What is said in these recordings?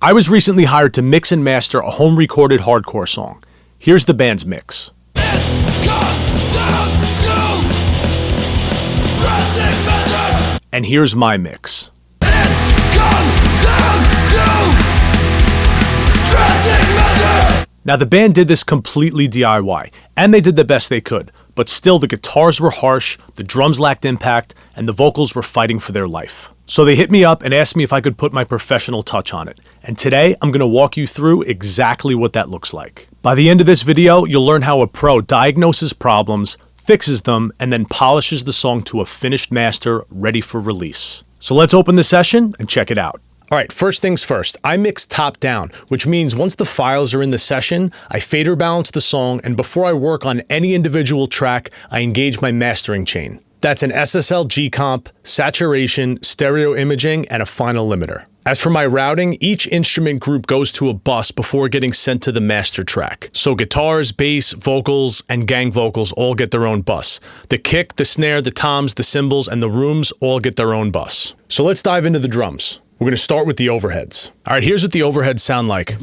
I was recently hired to mix and master a home-recorded hardcore song. Here's the band's mix. It's gone down to drastic measures. And here's my mix. It's gone down to drastic measures. Now the band did this completely DIY, and they did the best they could, but still the guitars were harsh, the drums lacked impact, and the vocals were fighting for their life. So they hit me up and asked me if I could put my professional touch on it. And today, I'm going to walk you through exactly what that looks like. By the end of this video, you'll learn how a pro diagnoses problems, fixes them, and then polishes the song to a finished master ready for release. So let's open the session and check it out. All right, first things first, I mix top down, which means once the files are in the session, I fader balance the song, and before I work on any individual track, I engage my mastering chain. That's an SSL G-comp, saturation, stereo imaging, and a final limiter. As for my routing, each instrument group goes to a bus before getting sent to the master track. So guitars, bass, vocals, and gang vocals all get their own bus. The kick, the snare, the toms, the cymbals, and the rooms all get their own bus. So let's dive into the drums. We're going to start with the overheads. All right, here's what the overheads sound like.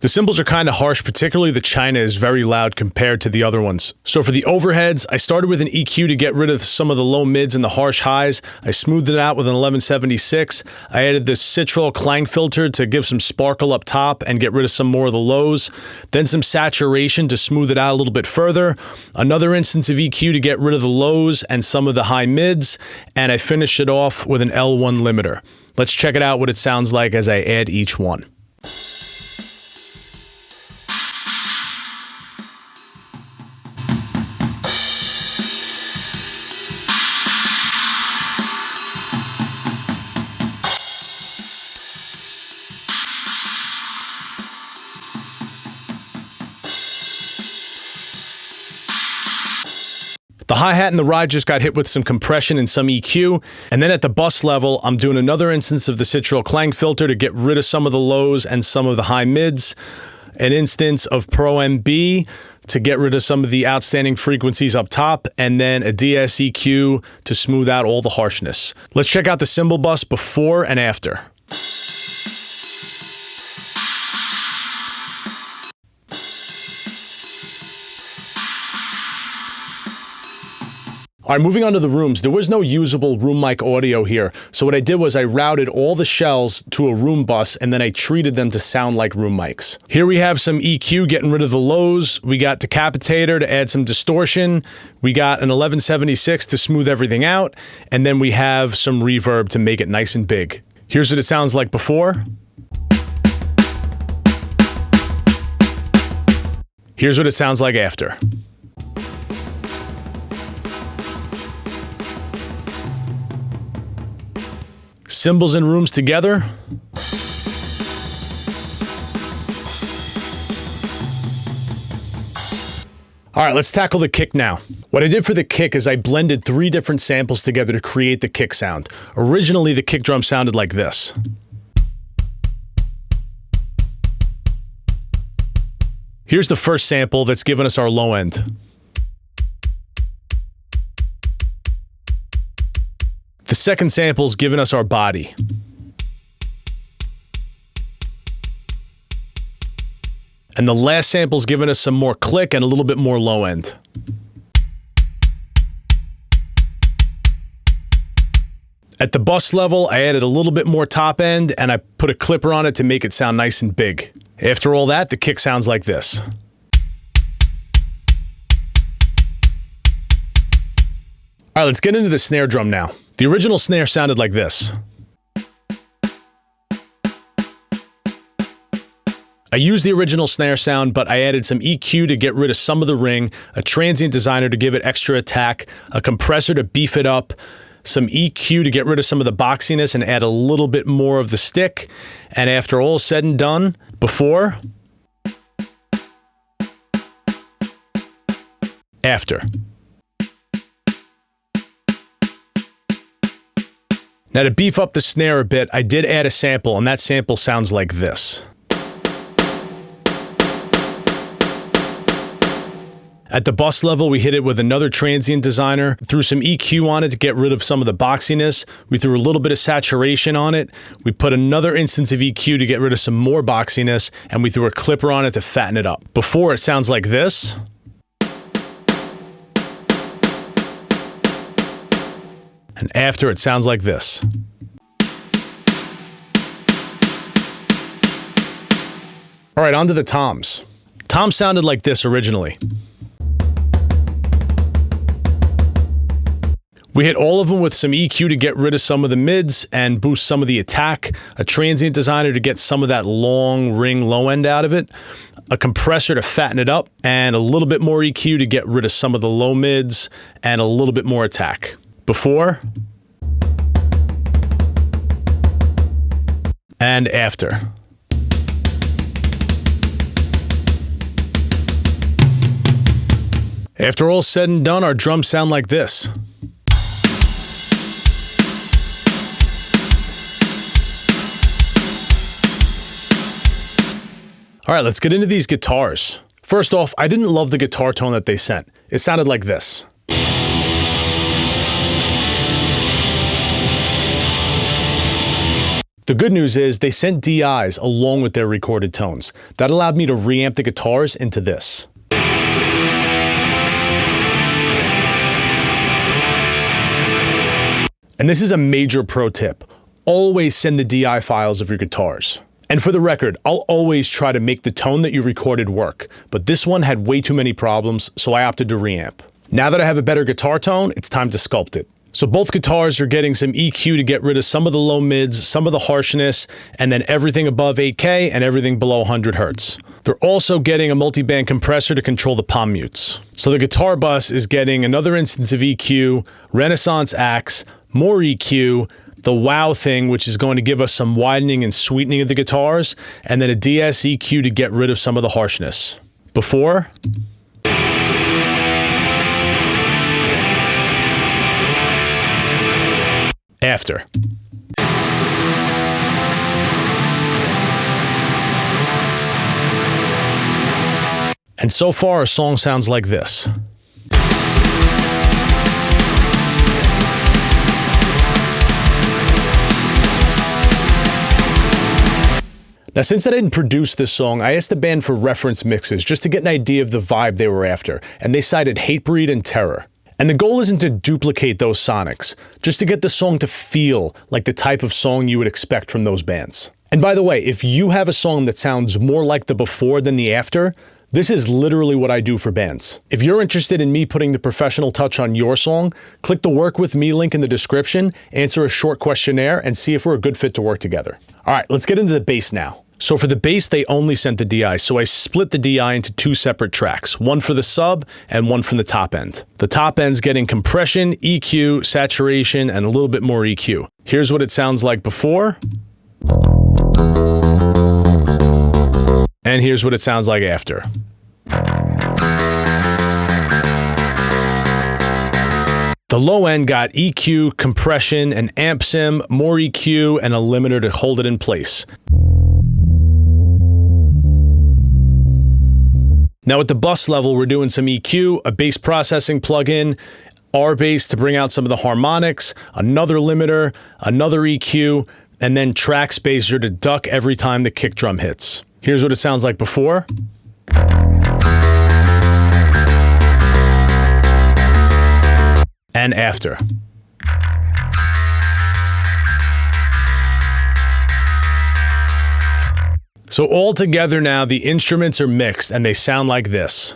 The cymbals are kind of harsh, particularly the China is very loud compared to the other ones. So for the overheads, I started with an EQ to get rid of some of the low mids and the harsh highs. I smoothed it out with an 1176. I added this citral clang filter to give some sparkle up top and get rid of some more of the lows. Then some saturation to smooth it out a little bit further. Another instance of EQ to get rid of the lows and some of the high mids. And I finished it off with an L1 limiter. Let's check it out what it sounds like as I add each one. The hi-hat and the ride just got hit with some compression and some EQ, and then at the bus level, I'm doing another instance of the citral clang filter to get rid of some of the lows and some of the high mids, an instance of Pro MB to get rid of some of the outstanding frequencies up top, and then a DS EQ to smooth out all the harshness. Let's check out the cymbal bus before and after. All right, moving on to the rooms. There was no usable room mic audio here. So what I did was I routed all the shells to a room bus and then I treated them to sound like room mics. Here we have some EQ getting rid of the lows. We got decapitator to add some distortion. We got an 1176 to smooth everything out. And then we have some reverb to make it nice and big. Here's what it sounds like before. Here's what it sounds like after. Cymbals and rooms together. All right, let's tackle the kick now. What I did for the kick is I blended 3 different samples together to create the kick sound. Originally, the kick drum sounded like this. Here's the first sample that's given us our low end. The second sample's given us our body. And the last sample's given us some more click and a little bit more low end. At the bus level, I added a little bit more top end and I put a clipper on it to make it sound nice and big. After all that, the kick sounds like this. All right, let's get into the snare drum now. The original snare sounded like this. I used the original snare sound, but I added some EQ to get rid of some of the ring, a transient designer to give it extra attack, a compressor to beef it up, some EQ to get rid of some of the boxiness and add a little bit more of the stick. And after all is said and done, before, after. Now to beef up the snare a bit, I did add a sample, and that sample sounds like this. At the bus level, we hit it with another transient designer, threw some EQ on it to get rid of some of the boxiness. We threw a little bit of saturation on it. We put another instance of EQ to get rid of some more boxiness, and we threw a clipper on it to fatten it up. Before, it sounds like this. And after, it sounds like this. All right, on to the toms. Toms sounded like this originally. We hit all of them with some EQ to get rid of some of the mids and boost some of the attack, a transient designer to get some of that long ring low end out of it, a compressor to fatten it up, and a little bit more EQ to get rid of some of the low mids and a little bit more attack. Before and after. After all said and done, our drums sound like this. All right, let's get into these guitars. First off, I didn't love the guitar tone that they sent. It sounded like this. The good news is they sent DIs along with their recorded tones. That allowed me to reamp the guitars into this. And this is a major pro tip. Always send the DI files of your guitars. And for the record, I'll always try to make the tone that you recorded work, but this one had way too many problems, so I opted to reamp. Now that I have a better guitar tone, it's time to sculpt it. So both guitars are getting some EQ to get rid of some of the low mids, some of the harshness, and then everything above 8K and everything below 100 Hertz. They're also getting a multiband compressor to control the palm mutes. So the guitar bus is getting another instance of EQ, Renaissance Axe, more EQ, the wow thing, which is going to give us some widening and sweetening of the guitars, and then a DS EQ to get rid of some of the harshness. Before after. And so far, our song sounds like this. Now, since I didn't produce this song, I asked the band for reference mixes just to get an idea of the vibe they were after, and they cited Hatebreed and Terror. And the goal isn't to duplicate those sonics, just to get the song to feel like the type of song you would expect from those bands. And by the way, if you have a song that sounds more like the before than the after, this is literally what I do for bands. If you're interested in me putting the professional touch on your song, click the Work With Me link in the description, answer a short questionnaire, and see if we're a good fit to work together. All right, let's get into the bass now. So for the bass, they only sent the DI, so I split the DI into two separate tracks, one for the sub and one from the top end. The top end's getting compression, EQ, saturation, and a little bit more EQ. Here's what it sounds like before. And here's what it sounds like after. The low end got EQ, compression, an amp sim, more EQ, and a limiter to hold it in place. Now at the bus level, we're doing some EQ, a bass processing plugin, R bass to bring out some of the harmonics, another limiter, another EQ, and then track spacer to duck every time the kick drum hits. Here's what it sounds like before. And after. So all together now, the instruments are mixed and they sound like this.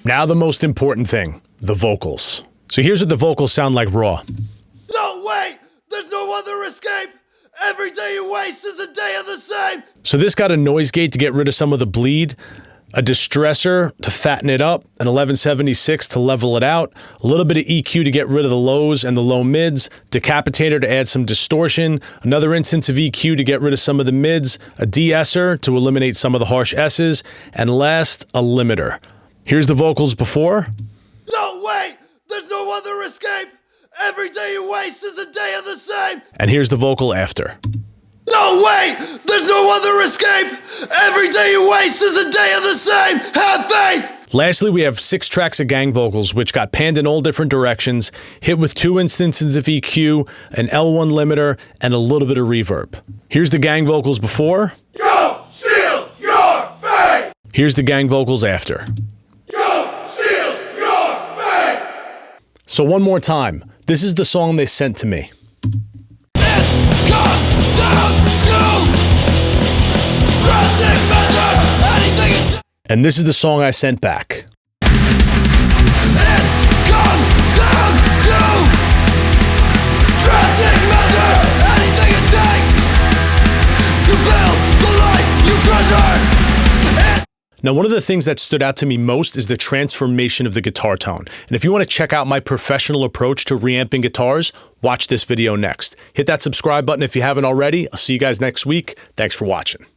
Now the most important thing, the vocals. So here's what the vocals sound like raw. No, wait! There's no other escape! Every day you waste is a day of the same! So this got a noise gate to get rid of some of the bleed, a distressor to fatten it up, an 1176 to level it out, a little bit of EQ to get rid of the lows and the low mids, decapitator to add some distortion, another instance of EQ to get rid of some of the mids, a de-esser to eliminate some of the harsh S's, and last, a limiter. Here's the vocals before. No, wait! there's no other escape. Every day you waste is a day of the same. And here's the vocal after. No way, there's no other escape. Every day you waste is a day of the same. Have faith. Lastly, we have 6 tracks of gang vocals, which got panned in all different directions, hit with 2 instances of EQ, an L1 limiter, and a little bit of reverb. Here's the gang vocals before. Go seal your fate. Here's the gang vocals after. Go seal your fate. So one more time, this is the song they sent to me. It's gone down to drastic measures. Anything it takes. And this is the song I sent back. It's gone down to drastic measures. Anything it takes to build the life you treasure. Now, one of the things that stood out to me most is the transformation of the guitar tone. And if you want to check out my professional approach to reamping guitars, watch this video next. Hit that subscribe button if you haven't already. I'll see you guys next week. Thanks for watching.